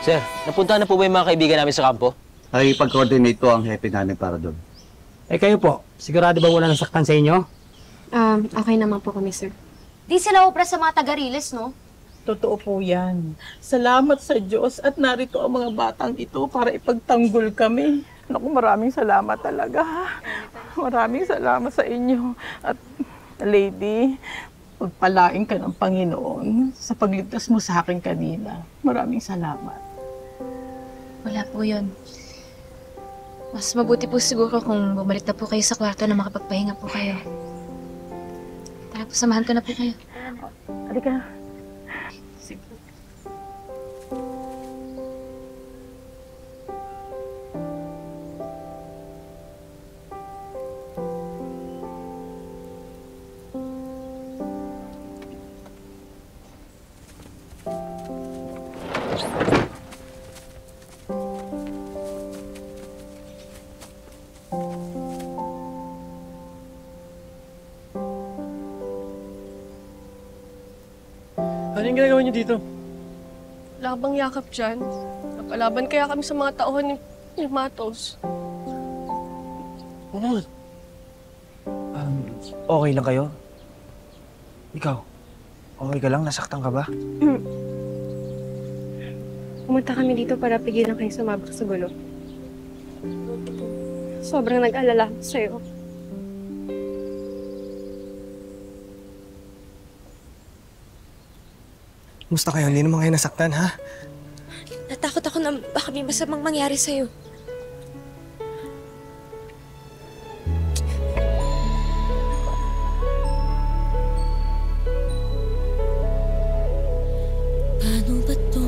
Sir, napuntahan na po ba yung mga kaibigan namin sa kampo? Ay, pag-coordinate po ang hepe namin para doon. Eh kayo po, sigurado ba wala nasaktan sa inyo? Okay naman po kami, sir. Di sila obra sa mga taga-Riles, no? Totoo po yan. Salamat sa Diyos at narito ang mga batang ito para ipagtanggol kami. Naku, maraming salamat talaga. Maraming salamat sa inyo. At, lady, pagpalain ka ng Panginoon sa pagligtas mo sa akin kanina. Maraming salamat. Wala po yun. Mas mabuti po siguro kung bumalik na po kayo sa kwarto na makapagpahinga po kayo. Tara po, samahan ko na po kayo. Halika. Ano yung ginagawa niyo dito? Wala bang yakap dyan? Napalaban kaya kami sa mga tauhan ni Matos. Oo. Okay lang kayo? Ikaw, okay ka lang? Nasaktan ka ba? Pumunta kami dito para pigilan kayo sumabak sa gulo. Sobrang nag-alala ako sa'yo. Musta kayo? Hindi naman kayo nasaktan, ha? Natakot ako na baka may masamang mangyari sa'yo. Paano ba to?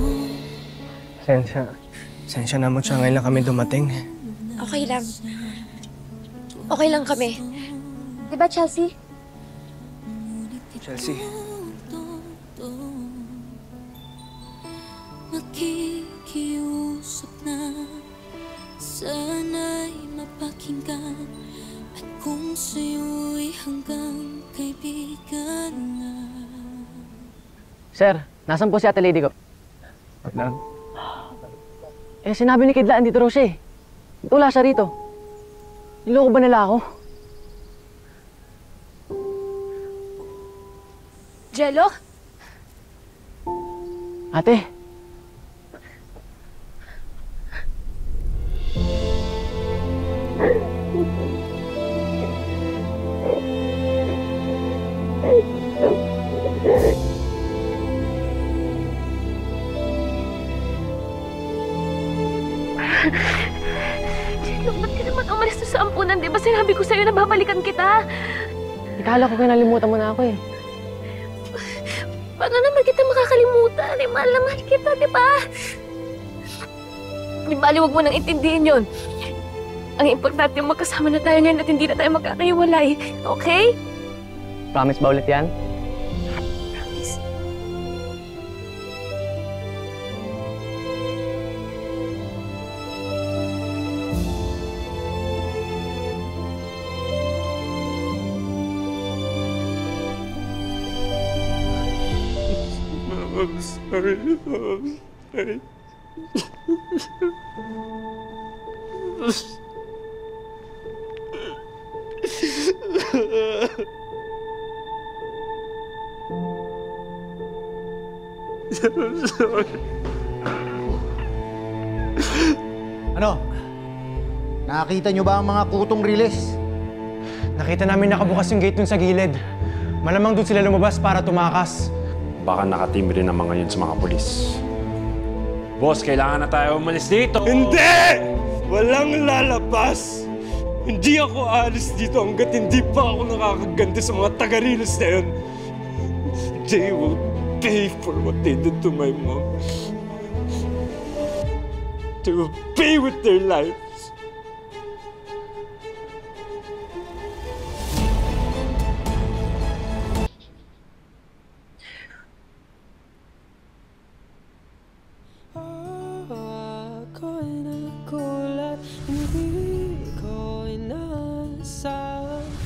Sensya na mo siya. Ngayon lang kami dumating. Okay lang. Okay lang kami. Diba, Chelsea? Chelsea. Makikiusap na sana'y mapakinggan at kung sa'yo'y hanggang kaibigan na. Sir, nasan po si ate lady ko? Lang. Eh, sinabi ni Kidlaan dito raw siya eh. Wala siya rito. Niloko ba nila ako? Jello? Ate. Jello, ba't ka naman umalis to sa ampunan? Di ba sinabi ko sa'yo na babalikan kita? Ikala ko kinalimutan mo na ako eh. Paano naman kita makakalimutan? Eh, mahal na mahal kita, di ba? Di ba, huwag mo nang intindihin yun. Ang importante yung magkasama na tayo ngayon at hindi na tayo magkakaiwalay. Okay? Promise ba ulit yan? Promise. I'm sorry. I'm sorry. I'm sorry. Ano? Nakakita nyo ba ang mga kutong Riles? Nakita namin nakabukas yung gate dun sa gilid. Malamang dun sila lumabas para tumakas. Baka nakatim rin ang mga yun sa mga polis. Boss, kailangan na tayo umalis dito! Hindi! Walang lalabas! Hindi ako aalis dito hanggat hindi pa ako nakakaganti sa mga taga-Riles na yun. They will pay for what they did to my mom. They will pay with their lives.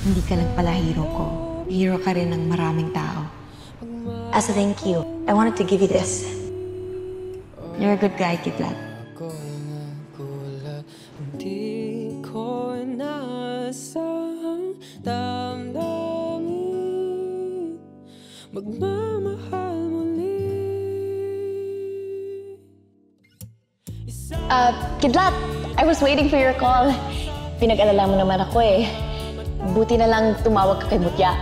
Hindi ka lang pala hero ko. hero ka rin ng maraming tao. As a thank you, I wanted to give you this. You're a good guy, Kidlat. Di ko inaasahang damdamin magmamahal muli. Kidlat, I was waiting for your call. Pinag-alala mo naman ako eh. Buti na lang tumawag ka kay Mutya.